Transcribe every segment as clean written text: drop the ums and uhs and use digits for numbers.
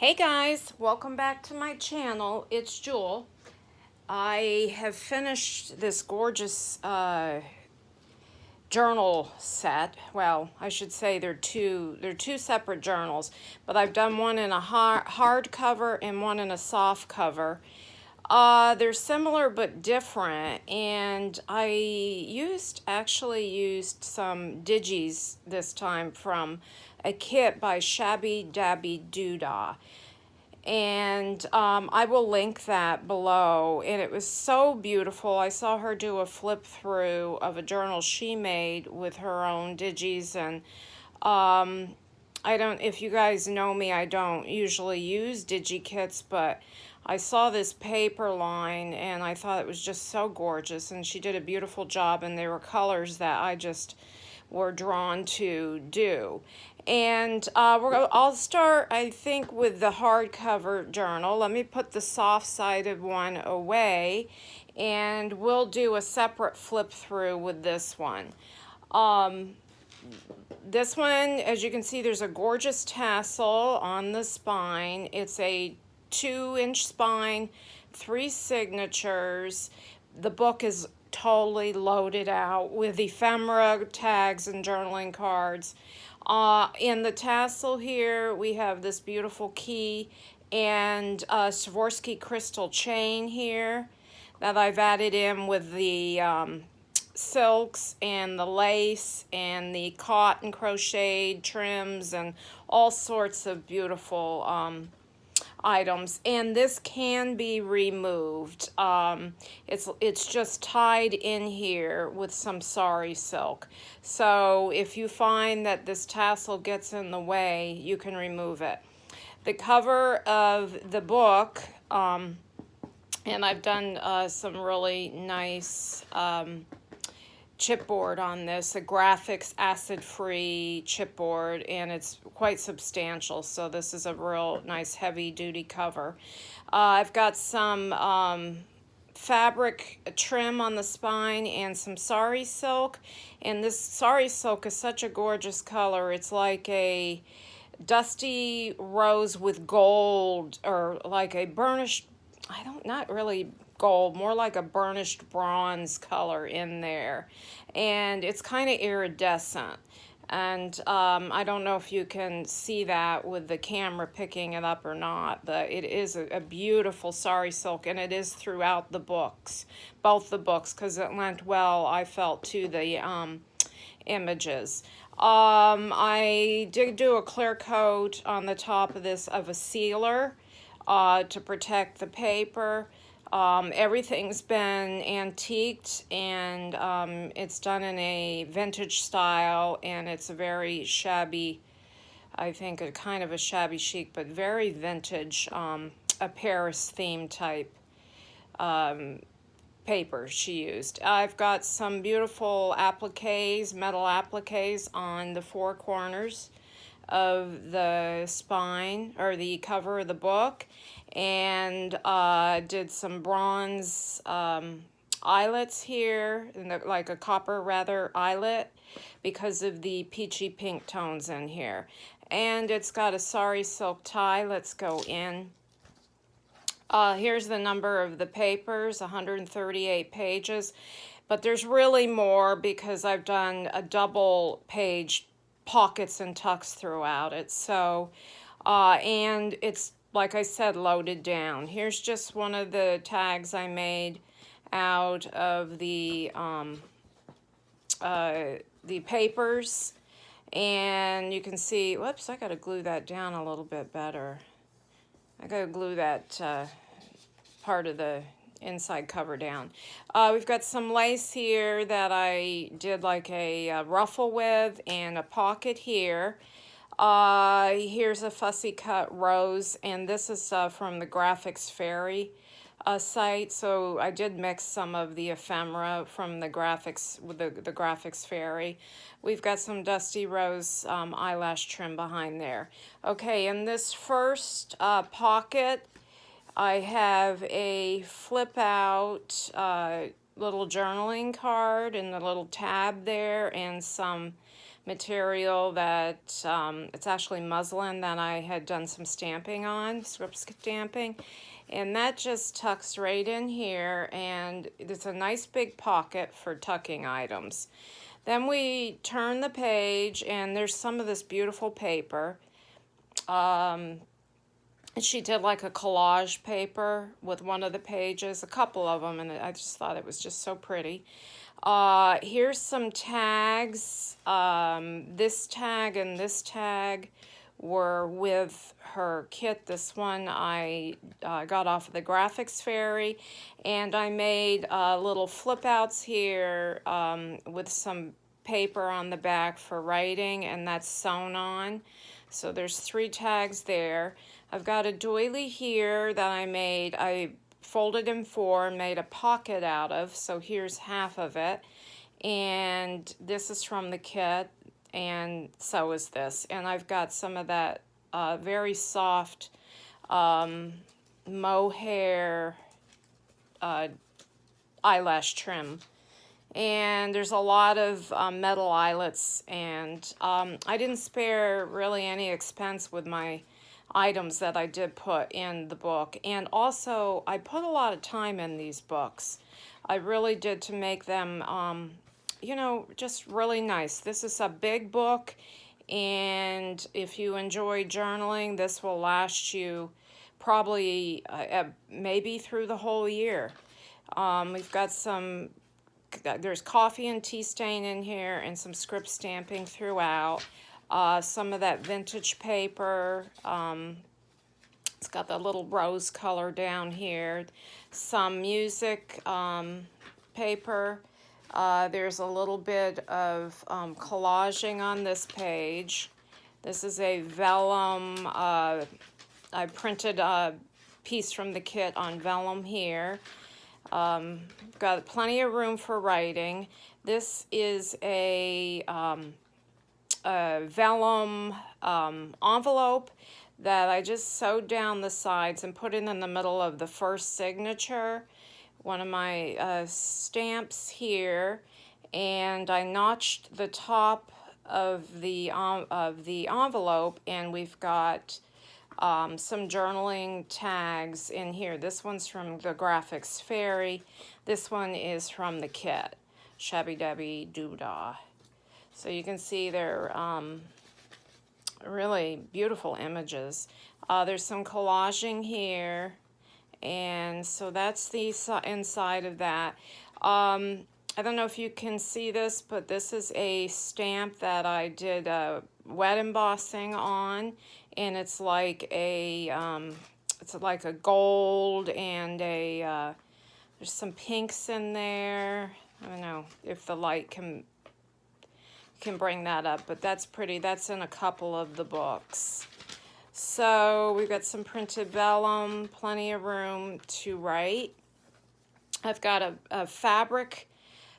Hey guys, welcome back to my channel. It's Jewel. I have finished this gorgeous journal set. Well, I should say they're two separate journals, but I've done one in a hard cover and one in a soft cover. They're similar but different, and I actually used some digis this time from a kit by Shabbydabbydoodah, and I will link that below. And it was so beautiful. I saw her do a flip through of a journal she made with her own digis, and if you guys know me, I don't usually use digi-kits, but I saw this paper line and I thought it was just so gorgeous, and she did a beautiful job, and there were colors that I just were drawn to do. And I'll start, I think, with the hardcover journal. Let me put the soft-sided one away, and we'll do a separate flip through with this one. This one, as you can see, there's a gorgeous tassel on the spine. It's a 2-inch spine, 3 signatures. The book is totally loaded out with ephemera, tags, and journaling cards. In the tassel here, we have this beautiful key and Swarovski crystal chain here that I've added in with the silks and the lace and the cotton crocheted trims and all sorts of beautiful items. And this can be removed. It's just tied in here with some sari silk. So if you find that this tassel gets in the way, you can remove it. The cover of the book, and I've done some really nice chipboard on this, a graphics acid-free chipboard, and it's quite substantial, so this is a real nice heavy-duty cover. I've got some fabric trim on the spine and some sari silk, and this sari silk is such a gorgeous color. It's like a dusty rose with gold, or like a burnished, not really gold, more like a burnished bronze color in there, and it's kind of iridescent. And I don't know if you can see that with the camera picking it up or not, but it is a beautiful sari silk, and it is throughout the books, both the books, because it lent well, I felt, to the images. I did do a clear coat on the top of this of a sealer to protect the paper. Everything's been antiqued, and it's done in a vintage style, and it's a very shabby, I think a kind of a shabby chic, but very vintage, a Paris theme type paper she used. I've got some beautiful appliques, metal appliques on the 4 corners of the spine, or the cover of the book, and did some bronze eyelets here, like a copper rather eyelet, because of the peachy pink tones in here. And it's got a sari silk tie. Let's go in. Here's the number of the papers, 138 pages, but there's really more because I've done a double page pockets and tucks throughout it. So, and it's, like I said, loaded down. Here's just one of the tags I made out of the papers, and you can see, whoops, I gotta glue that down a little bit better. I gotta glue that part of the inside cover down. We've got some lace here that I did like a ruffle with, and a pocket here. Here's a fussy cut rose, and this is from the Graphics Fairy site. So I did mix some of the ephemera from the graphics with the Graphics Fairy. We've got some dusty rose eyelash trim behind there. Okay, in this first pocket, I have a flip out little journaling card and the little tab there, and some material that it's actually muslin that I had done some stamping on, script stamping, and that just tucks right in here, and it's a nice big pocket for tucking items. Then we turn the page, and there's some of this beautiful paper. And she did like a collage paper with one of the pages, a couple of them, and I just thought it was just so pretty. Here's some tags. This tag and this tag were with her kit. This one I got off of the Graphics Fairy, and I made little flip outs here with some paper on the back for writing, and that's sewn on. So there's 3 tags there. I've got a doily here that I made. I folded in 4 and made a pocket out of, so here's half of it. And this is from the kit, and so is this. And I've got some of that very soft mohair eyelash trim. And there's a lot of metal eyelets, and I didn't spare really any expense with my items that I did put in the book. And also, I put a lot of time in these books. I really did, to make them, you know, just really nice. This is a big book, and if you enjoy journaling, this will last you probably maybe through the whole year. We've got some, there's coffee and tea stain in here, and some script stamping throughout. Some of that vintage paper. It's got the little rose color down here. Some music paper. There's a little bit of collaging on this page. This is a vellum. I printed a piece from the kit on vellum here. Got plenty of room for writing. This is a vellum envelope that I just sewed down the sides and put in the middle of the first signature, one of my stamps here, and I notched the top of the envelope, and we've got some journaling tags in here. This one's from the Graphics Fairy. This one is from the kit, Shabbydabbydoodah. So you can see they're really beautiful images. There's some collaging here, and so that's the inside of that. I don't know if you can see this, but this is a stamp that I did wet embossing on, and it's like a gold and a there's some pinks in there. I don't know if the light can bring that up, but that's pretty. That's in a couple of the books. So we've got some printed vellum, plenty of room to write. I've got a fabric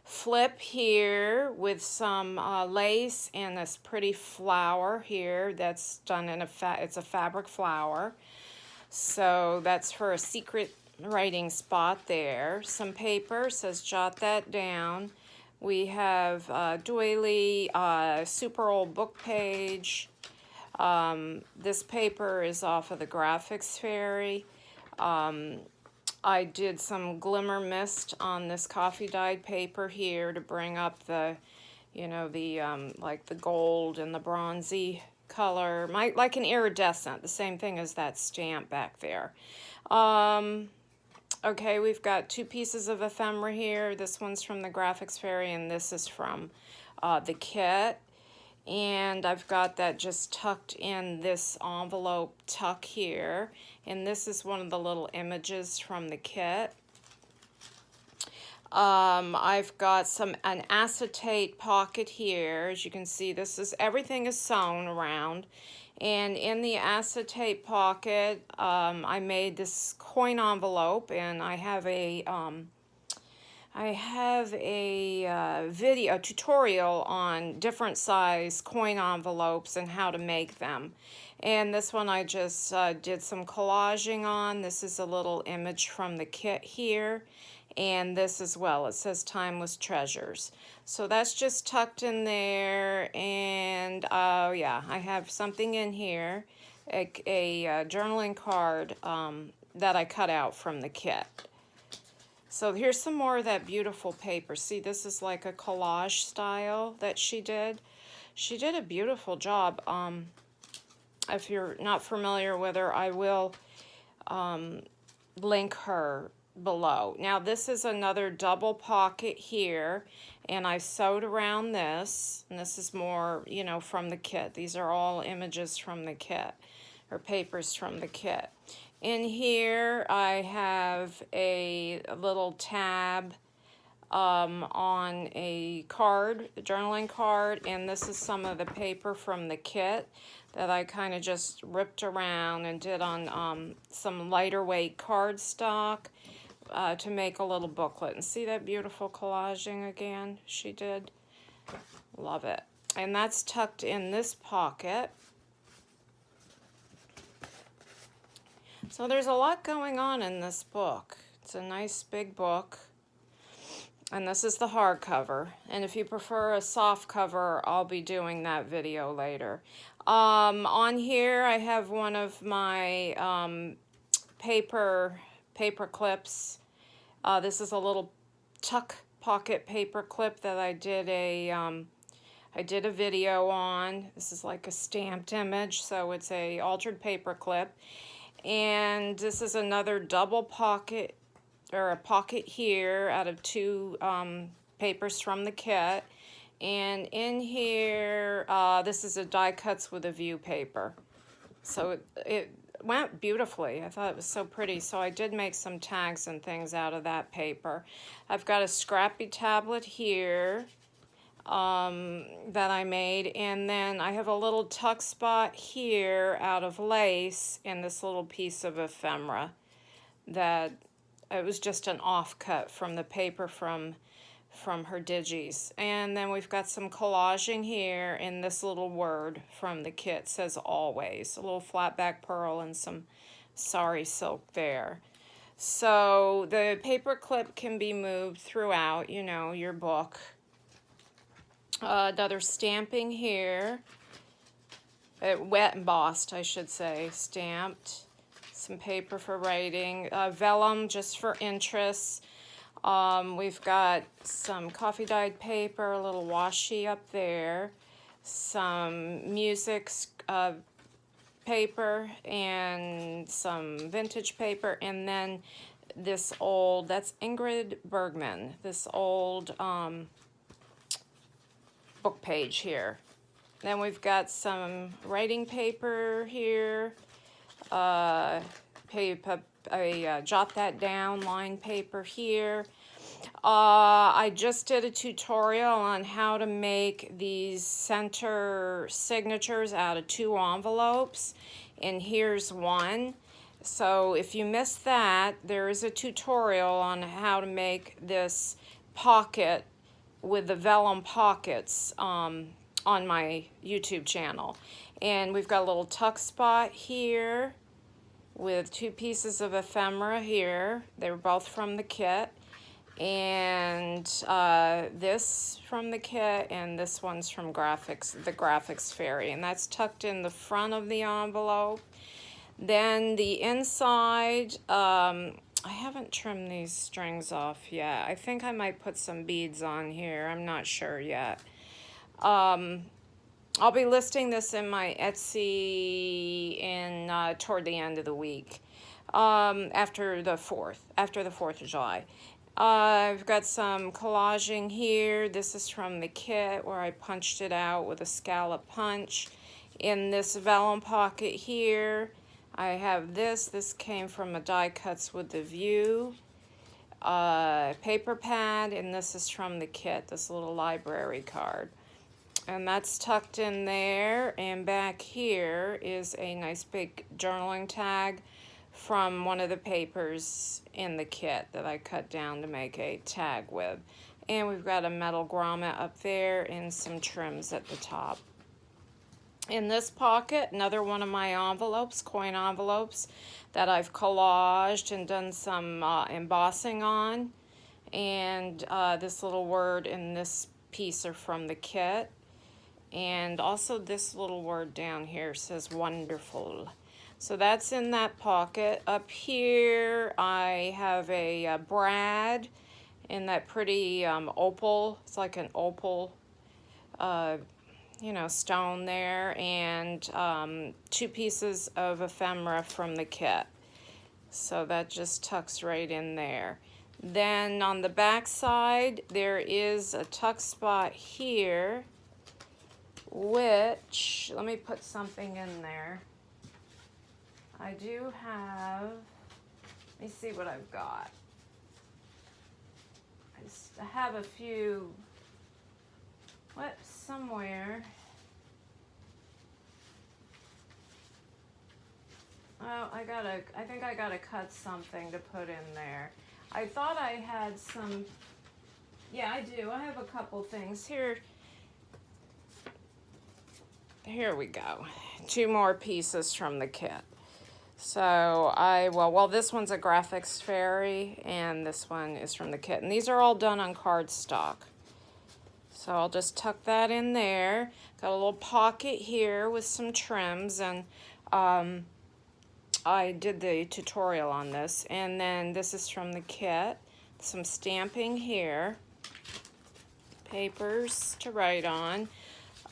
flip here with some lace and this pretty flower here that's done in it's a fabric flower. So that's for a secret writing spot there. Some paper says jot that down. We have doily, super old book page. This paper is off of the Graphics Fairy. I did some glimmer mist on this coffee dyed paper here to bring up the, you know, the like the gold and the bronzy color, like an iridescent, the same thing as that stamp back there. Okay, we've got 2 pieces of ephemera here. This one's from the Graphics Fairy, and this is from the kit. And I've got that just tucked in this envelope tuck here. And this is one of the little images from the kit. I've got an acetate pocket here. As you can see, everything is sewn around. And in the acetate pocket, I made this coin envelope, and I have a video tutorial on different size coin envelopes and how to make them. And this one I just did some collaging on. This is a little image from the kit here. And this as well, it says Timeless Treasures. So that's just tucked in there. And oh yeah, I have something in here, a journaling card that I cut out from the kit. So here's some more of that beautiful paper. See, this is like a collage style that she did. She did a beautiful job. If you're not familiar with her, I will link her below. Now this is another double pocket here, and I sewed around this, and this is more, you know, from the kit. These are all images from the kit, or papers from the kit. In here I have a little tab on a card, a journaling card, and this is some of the paper from the kit that I kind of just ripped around and did on some lighter weight cardstock to make a little booklet. And see that beautiful collaging again she did? Love it. And that's tucked in this pocket. So there's a lot going on in this book. It's a nice big book. And this is the hardcover. And if you prefer a soft cover, I'll be doing that video later. On here, I have one of my paper clips. This is a little tuck pocket paper clip that I did a video on. This is like a stamped image, so it's a altered paper clip. And this is another double pocket, or a pocket here out of two papers from the kit. And in here, this is a die cuts with a view paper. So it went beautifully. I thought it was so pretty. So I did make some tags and things out of that paper. I've got a scrappy tablet here that I made, and then I have a little tuck spot here out of lace and this little piece of ephemera that it was just an offcut from the paper from her digis. And then we've got some collaging here, and this little word from the kit says always, a little flat back pearl and some sari silk there. So the paper clip can be moved throughout, you know, your book. Another stamping here, wet embossed, I should say, stamped. Some paper for writing, vellum just for interest. We've got some coffee dyed paper, a little washi up there, some music paper, and some vintage paper, and then this old, that's Ingrid Bergman, this old book page here. Then we've got some writing paper here, jot that down line paper here. I just did a tutorial on how to make these center signatures out of 2 envelopes, and here's one. So if you missed that, there is a tutorial on how to make this pocket with the vellum pockets on my YouTube channel. And we've got a little tuck spot here with 2 pieces of ephemera here. They were both from the kit. And this from the kit, and this one's from the Graphics Fairy. And that's tucked in the front of the envelope. Then the inside, I haven't trimmed these strings off yet. I think I might put some beads on here. I'm not sure yet. I'll be listing this in my Etsy toward the end of the week, after the 4th of July. I've got some collaging here. This is from the kit where I punched it out with a scallop punch. In this vellum pocket here, I have this. This came from a die cuts with the view paper pad, and this is from the kit, this little library card. And that's tucked in there, and back here is a nice big journaling tag from one of the papers in the kit that I cut down to make a tag with. And we've got a metal grommet up there and some trims at the top. In this pocket, another one of my envelopes, coin envelopes, that I've collaged and done some embossing on. And this little word and this piece are from the kit. And also this little word down here says wonderful. So that's in that pocket. Up here I have a brad in that pretty opal. It's like an opal, you know, stone there. And 2 pieces of ephemera from the kit. So that just tucks right in there. Then on the back side, there is a tuck spot here, which, let me put something in there. I do have, let me see what I've got. I have a few, somewhere. Oh, I think I gotta cut something to put in there. I thought I had some, yeah, I do. I have a couple things here. Here we go. 2 more pieces from the kit. So well, this one's a graphics fairy, and this one is from the kit. And these are all done on cardstock. So I'll just tuck that in there. Got a little pocket here with some trims, and I did the tutorial on this. And then this is from the kit. Some stamping here. Papers to write on.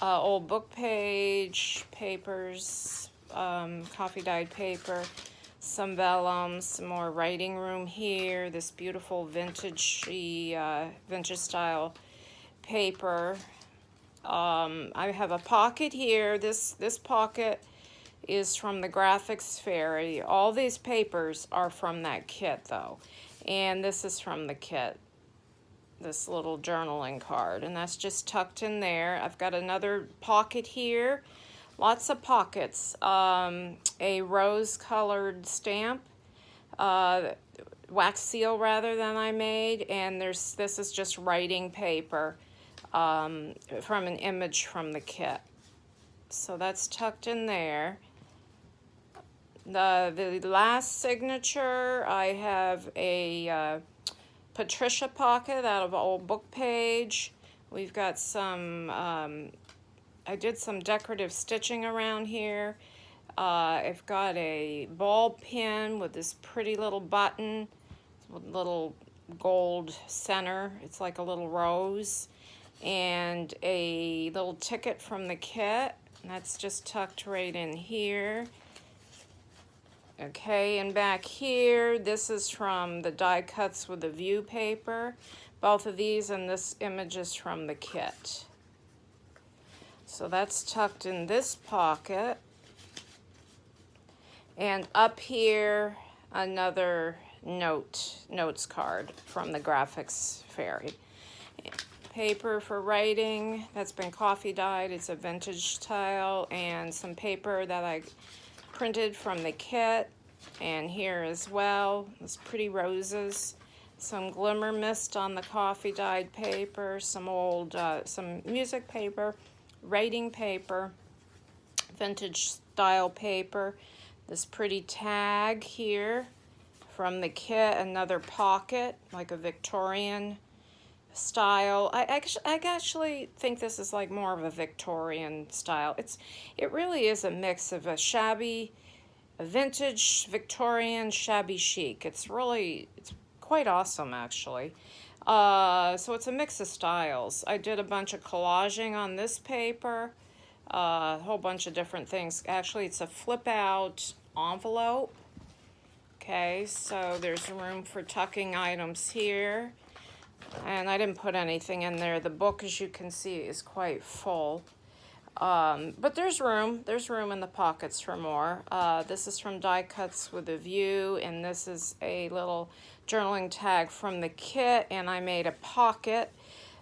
Old book page, papers, coffee dyed paper, some vellum, some more writing room here, this beautiful vintage style paper. I have a pocket here. This pocket is from the Graphics Fairy. All these papers are from that kit though. And this is from the kit. This little journaling card, and that's just tucked in there. I've got another pocket here, lots of pockets, a rose colored stamp, wax seal rather than I made, and this is just writing paper from an image from the kit. So that's tucked in there. The last signature, I have a Patricia pocket out of old book page. We've got some, I did some decorative stitching around here. I've got a ball pin with this pretty little button, with little gold center. It's like a little rose. And a little ticket from the kit. And that's just tucked right in here. Okay, and back here, this is from the die cuts with the view paper. Both of these, and this image is from the kit. So that's tucked in this pocket. And up here, another notes card from the Graphics Fairy. Paper for writing, that's been coffee dyed. It's a vintage style, and some paper that I printed from the kit, and here as well, those pretty roses, some glimmer mist on the coffee dyed paper, some old, some music paper, writing paper, vintage style paper, this pretty tag here from the kit, another pocket, like a Victorian style. I actually think this is like more of a Victorian style. It really is a mix of a vintage Victorian shabby chic. It's quite awesome actually. So it's a mix of styles. I did a bunch of collaging on this paper, a whole bunch of different things. Actually, it's a flip out envelope. Okay, so there's room for tucking items here. And I didn't put anything in there. The book, as you can see, is quite full. But there's room in the pockets for more. This is from Die Cuts with a View, and this is a little journaling tag from the kit, and I made a pocket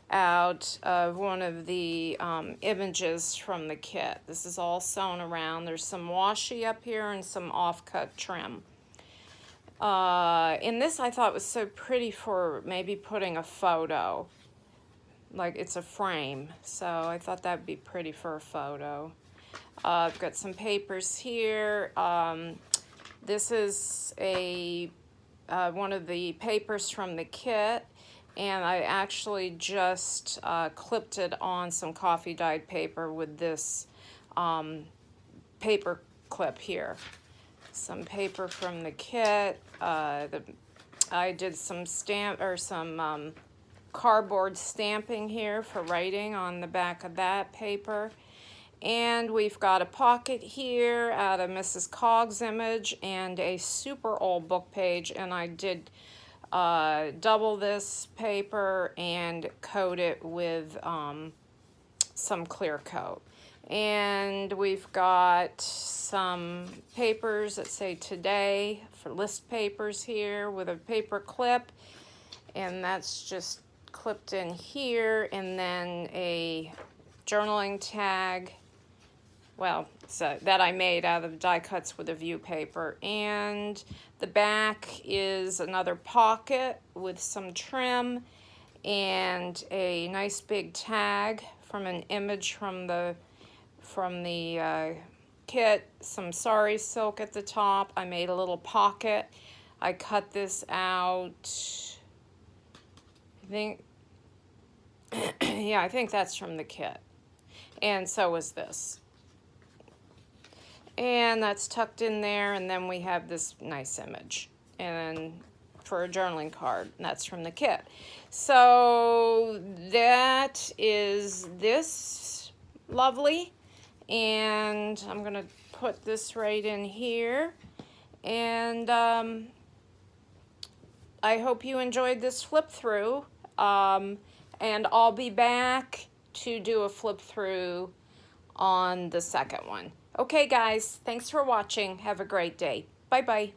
out of one of the images from the kit. This is all sewn around. There's some washi up here and some offcut trim. And this I thought was so pretty for maybe putting a photo. Like it's a frame, so I thought that'd be pretty for a photo. I've got some papers here. This is one of the papers from the kit, And I actually just clipped it on some coffee dyed paper with this paper clip here. Some paper from the kit. I did some cardboard stamping here for writing on the back of that paper. And we've got a pocket here out of Mrs. Cogg's image and a super old book page, and I did double this paper and coat it with some clear coat. And we've got some papers that say today for list papers here with a paper clip, and that's just clipped in here, and then a journaling tag, well, so that I made out of die cuts with a view paper. And the back is another pocket with some trim and a nice big tag from an image from the kit, some sari silk at the top. I made a little pocket. I cut this out, I think, yeah, I think that's from the kit. And so is this. And that's tucked in there, and then we have this nice image and for a journaling card, and that's from the kit. So that is this lovely, and I'm gonna put this right in here, and I hope you enjoyed this flip through, and I'll be back to do a flip through on the second one. Okay, guys, thanks for watching. Have a great day. Bye-bye.